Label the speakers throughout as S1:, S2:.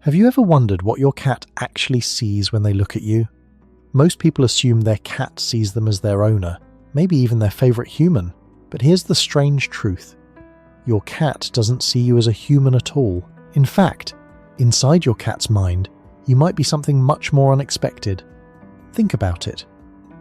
S1: Have you ever wondered what your cat actually sees when they look at you? Most people assume their cat sees them as their owner, maybe even their favorite human. But here's the strange truth. Your cat doesn't see you as a human at all. In fact, inside your cat's mind, you might be something much more unexpected. Think about it.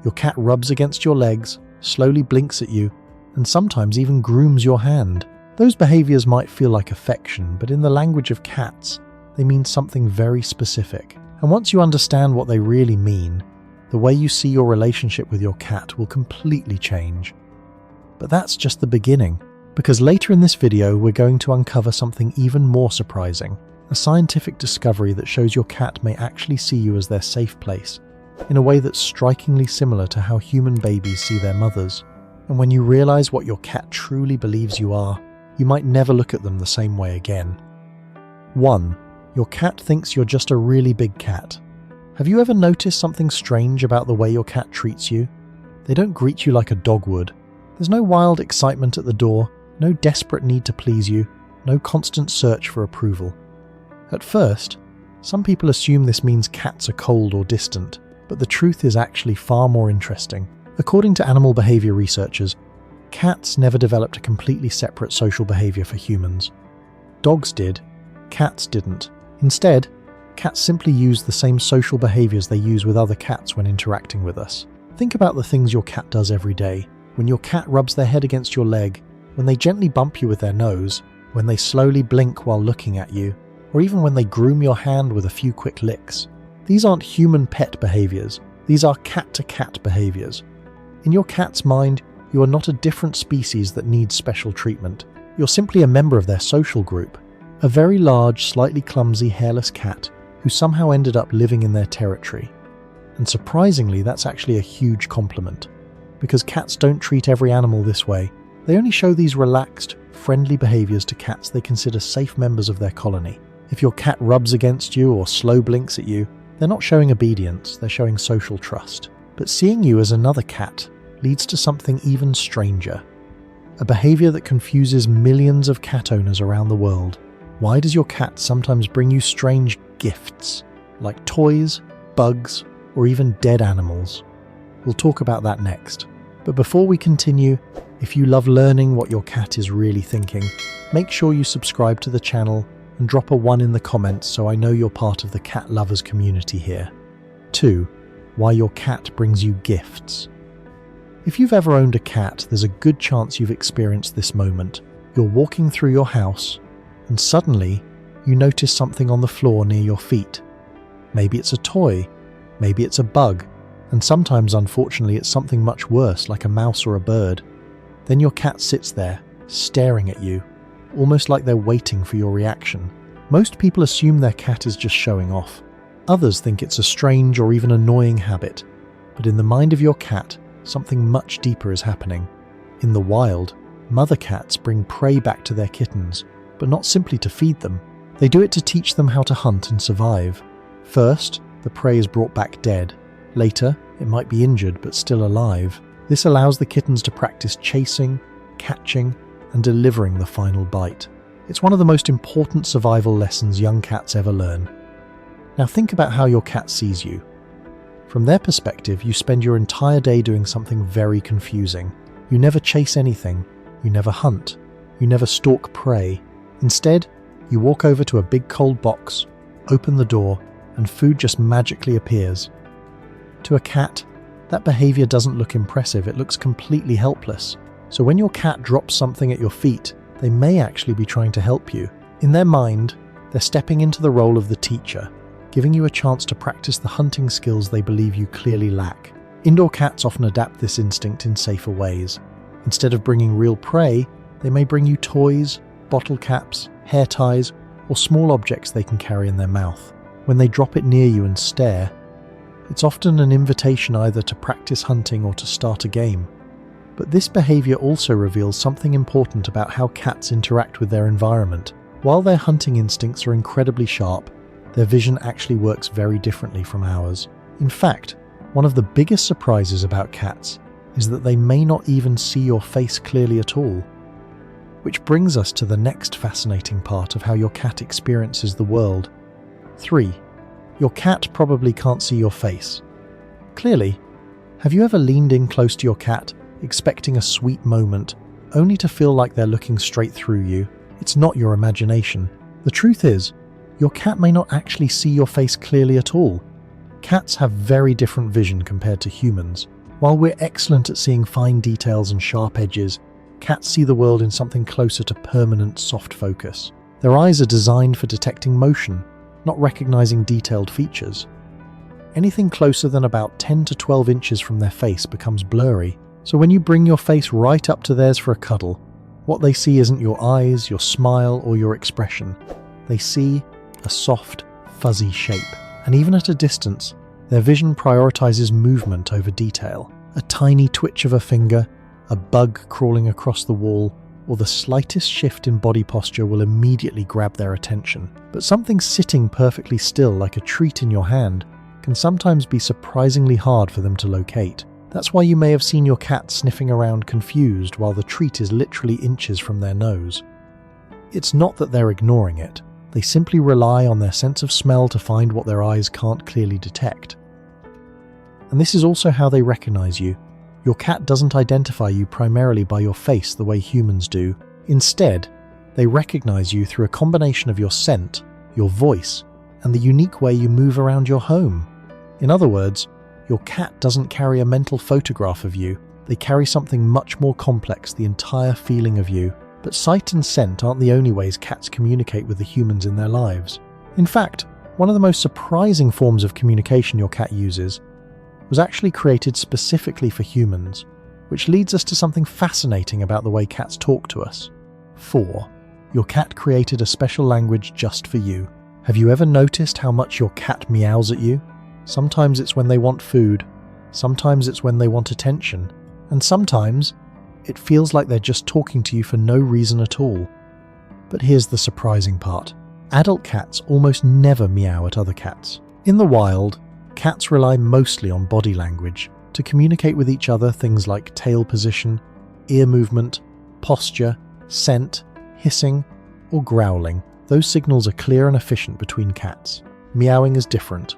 S1: Your cat rubs against your legs, slowly blinks at you, and sometimes even grooms your hand. Those behaviors might feel like affection, but in the language of cats, they mean something very specific. And once you understand what they really mean, the way you see your relationship with your cat will completely change. But that's just the beginning, because later in this video we're going to uncover something even more surprising, a scientific discovery that shows your cat may actually see you as their safe place, in a way that's strikingly similar to how human babies see their mothers. And when you realize what your cat truly believes you are, you might never look at them the same way again. 1. Your cat thinks you're just a really big cat. Have you ever noticed something strange about the way your cat treats you? They don't greet you like a dog would. There's no wild excitement at the door, no desperate need to please you, no constant search for approval. At first, some people assume this means cats are cold or distant, but the truth is actually far more interesting. According to animal behavior researchers, cats never developed a completely separate social behavior for humans. Dogs did, cats didn't. Instead, cats simply use the same social behaviors they use with other cats when interacting with us. Think about the things your cat does every day. When your cat rubs their head against your leg, when they gently bump you with their nose, when they slowly blink while looking at you, or even when they groom your hand with a few quick licks. These aren't human pet behaviors, these are cat-to-cat behaviors. In your cat's mind, you are not a different species that needs special treatment. You're simply a member of their social group. A very large, slightly clumsy, hairless cat who somehow ended up living in their territory. And surprisingly, that's actually a huge compliment. Because cats don't treat every animal this way. They only show these relaxed, friendly behaviors to cats they consider safe members of their colony. If your cat rubs against you or slow blinks at you, they're not showing obedience, they're showing social trust. But seeing you as another cat leads to something even stranger. A behavior that confuses millions of cat owners around the world. Why does your cat sometimes bring you strange gifts, like toys, bugs, or even dead animals? We'll talk about that next. But before we continue, if you love learning what your cat is really thinking, make sure you subscribe to the channel and drop a 1 in the comments so I know you're part of the cat lovers community here. 2. Why your cat brings you gifts. If you've ever owned a cat, there's a good chance you've experienced this moment. You're walking through your house, and suddenly, you notice something on the floor near your feet. Maybe it's a toy, maybe it's a bug, and sometimes, unfortunately, it's something much worse, like a mouse or a bird. Then your cat sits there, staring at you, almost like they're waiting for your reaction. Most people assume their cat is just showing off. Others think it's a strange or even annoying habit. But in the mind of your cat, something much deeper is happening. In the wild, mother cats bring prey back to their kittens, but not simply to feed them. They do it to teach them how to hunt and survive. First, the prey is brought back dead. Later, it might be injured but still alive. This allows the kittens to practice chasing, catching, and delivering the final bite. It's one of the most important survival lessons young cats ever learn. Now think about how your cat sees you. From their perspective, you spend your entire day doing something very confusing. You never chase anything, you never hunt, you never stalk prey. Instead, you walk over to a big cold box, open the door, and food just magically appears. To a cat, that behavior doesn't look impressive, it looks completely helpless. So when your cat drops something at your feet, they may actually be trying to help you. In their mind, they're stepping into the role of the teacher, giving you a chance to practice the hunting skills they believe you clearly lack. Indoor cats often adapt this instinct in safer ways. Instead of bringing real prey, they may bring you toys, bottle caps, hair ties, or small objects they can carry in their mouth. When they drop it near you and stare, it's often an invitation either to practice hunting or to start a game. But this behavior also reveals something important about how cats interact with their environment. While their hunting instincts are incredibly sharp, their vision actually works very differently from ours. In fact, one of the biggest surprises about cats is that they may not even see your face clearly at all. Which brings us to the next fascinating part of how your cat experiences the world. 3. Your cat probably can't see your face. Clearly, have you ever leaned in close to your cat, expecting a sweet moment, only to feel like they're looking straight through you? It's not your imagination. The truth is, your cat may not actually see your face clearly at all. Cats have very different vision compared to humans. While we're excellent at seeing fine details and sharp edges, cats see the world in something closer to permanent soft focus. Their eyes are designed for detecting motion, not recognizing detailed features. Anything closer than about 10 to 12 inches from their face becomes blurry, so when you bring your face right up to theirs for a cuddle, what they see isn't your eyes, your smile, or your expression. They see a soft, fuzzy shape, and even at a distance, their vision prioritizes movement over detail. A tiny twitch of a finger, a bug crawling across the wall, or the slightest shift in body posture will immediately grab their attention. But something sitting perfectly still like a treat in your hand can sometimes be surprisingly hard for them to locate. That's why you may have seen your cat sniffing around confused while the treat is literally inches from their nose. It's not that they're ignoring it. They simply rely on their sense of smell to find what their eyes can't clearly detect. And this is also how they recognize you. Your cat doesn't identify you primarily by your face the way humans do. Instead, they recognize you through a combination of your scent, your voice, and the unique way you move around your home. In other words, your cat doesn't carry a mental photograph of you. They carry something much more complex, the entire feeling of you. But sight and scent aren't the only ways cats communicate with the humans in their lives. In fact, one of the most surprising forms of communication your cat uses was actually created specifically for humans, which leads us to something fascinating about the way cats talk to us. 4. Your cat created a special language just for you. Have you ever noticed how much your cat meows at you? Sometimes it's when they want food, sometimes it's when they want attention, and sometimes it feels like they're just talking to you for no reason at all. But here's the surprising part. Adult cats almost never meow at other cats. In the wild, cats rely mostly on body language to communicate with each other, things like tail position, ear movement, posture, scent, hissing, or growling. Those signals are clear and efficient between cats. Meowing is different.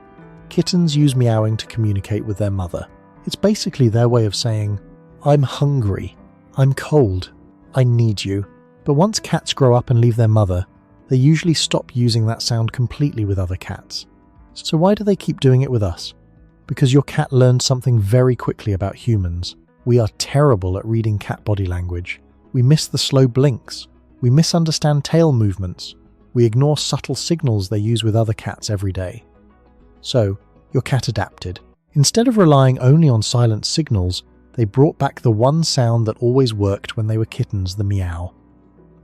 S1: Kittens use meowing to communicate with their mother. It's basically their way of saying, "I'm hungry, I'm cold, I need you." But once cats grow up and leave their mother, they usually stop using that sound completely with other cats. So why do they keep doing it with us? Because your cat learned something very quickly about humans. We are terrible at reading cat body language. We miss the slow blinks. We misunderstand tail movements. We ignore subtle signals they use with other cats every day. So, your cat adapted. Instead of relying only on silent signals, they brought back the one sound that always worked when they were kittens, the meow.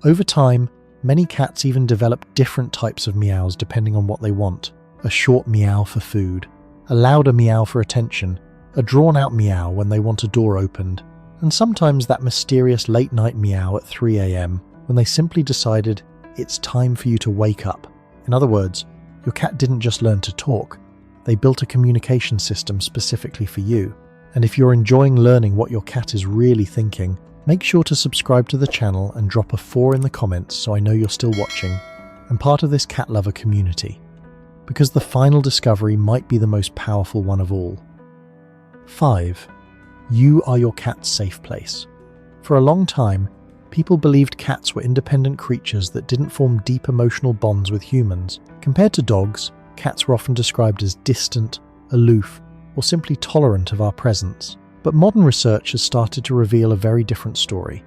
S1: Over time, many cats even develop different types of meows depending on what they want. A short meow for food, a louder meow for attention, a drawn-out meow when they want a door opened, and sometimes that mysterious late-night meow at 3 a.m. when they simply decided it's time for you to wake up. In other words, your cat didn't just learn to talk, they built a communication system specifically for you. And if you're enjoying learning what your cat is really thinking, make sure to subscribe to the channel and drop a 4 in the comments so I know you're still watching and part of this cat lover community. Because the final discovery might be the most powerful one of all. 5. You are your cat's safe place. For a long time, people believed cats were independent creatures that didn't form deep emotional bonds with humans. Compared to dogs, cats were often described as distant, aloof, or simply tolerant of our presence. But modern research has started to reveal a very different story.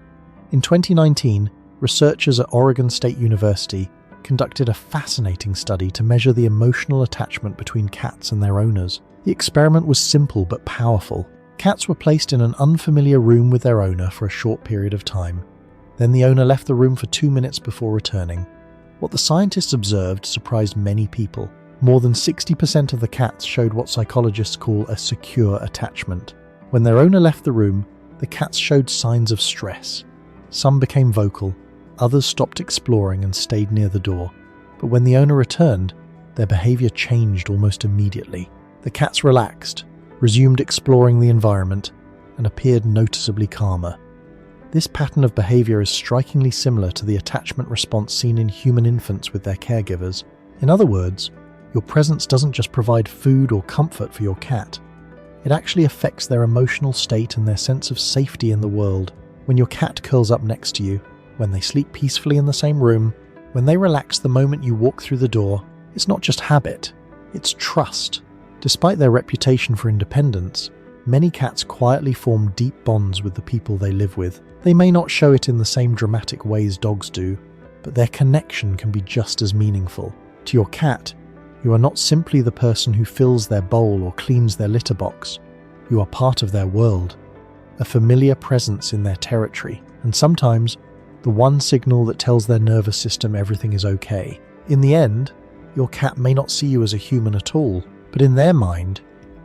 S1: In 2019, researchers at Oregon State University conducted a fascinating study to measure the emotional attachment between cats and their owners. The experiment was simple but powerful. Cats were placed in an unfamiliar room with their owner for a short period of time. Then the owner left the room for 2 minutes before returning. What the scientists observed surprised many people. More than 60% of the cats showed what psychologists call a secure attachment. When their owner left the room, the cats showed signs of stress. Some became vocal, others stopped exploring and stayed near the door. But when the owner returned, their behavior changed almost immediately. The cats relaxed, resumed exploring the environment, and appeared noticeably calmer. This pattern of behavior is strikingly similar to the attachment response seen in human infants with their caregivers. In other words, Your presence doesn't just provide food or comfort for your cat. It actually affects their emotional state and their sense of safety in the world. When your cat curls up next to you, when they sleep peacefully in the same room, when they relax the moment you walk through the door, it's not just habit, it's trust. Despite their reputation for independence, many cats quietly form deep bonds with the people they live with. They may not show it in the same dramatic ways dogs do, but their connection can be just as meaningful. To your cat, you are not simply the person who fills their bowl or cleans their litter box. You are part of their world, a familiar presence in their territory, and sometimes the one signal that tells their nervous system everything is okay. In the end, your cat may not see you as a human at all, but in their mind,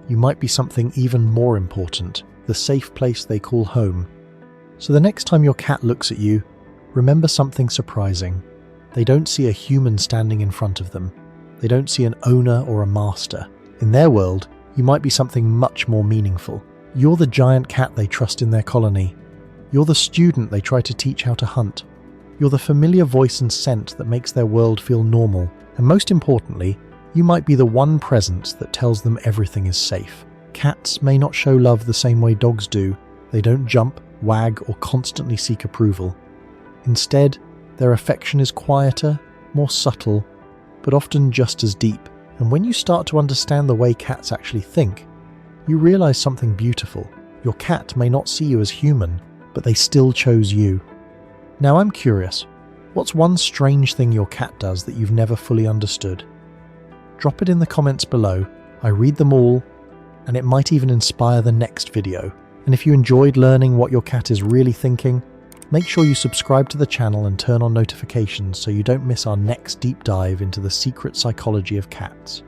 S1: you might be something even more important, the safe place they call home. So the next time your cat looks at you, remember something surprising. They don't see a human standing in front of them. They don't see an owner or a master. In their world, you might be something much more meaningful. You're the giant cat they trust in their colony. You're the student they try to teach how to hunt. You're the familiar voice and scent that makes their world feel normal. And most importantly, you might be the one presence that tells them everything is safe. Cats may not show love the same way dogs do. They don't jump, wag, or constantly seek approval. Instead, their affection is quieter, more subtle, but often just as deep. And when you start to understand the way cats actually think, you realize something beautiful. Your cat may not see you as human, but they still chose you. Now I'm curious, what's one strange thing your cat does that you've never fully understood? Drop it in the comments below. I read them all, and it might even inspire the next video. And if you enjoyed learning what your cat is really thinking, make sure you subscribe to the channel and turn on notifications so you don't miss our next deep dive into the secret psychology of cats.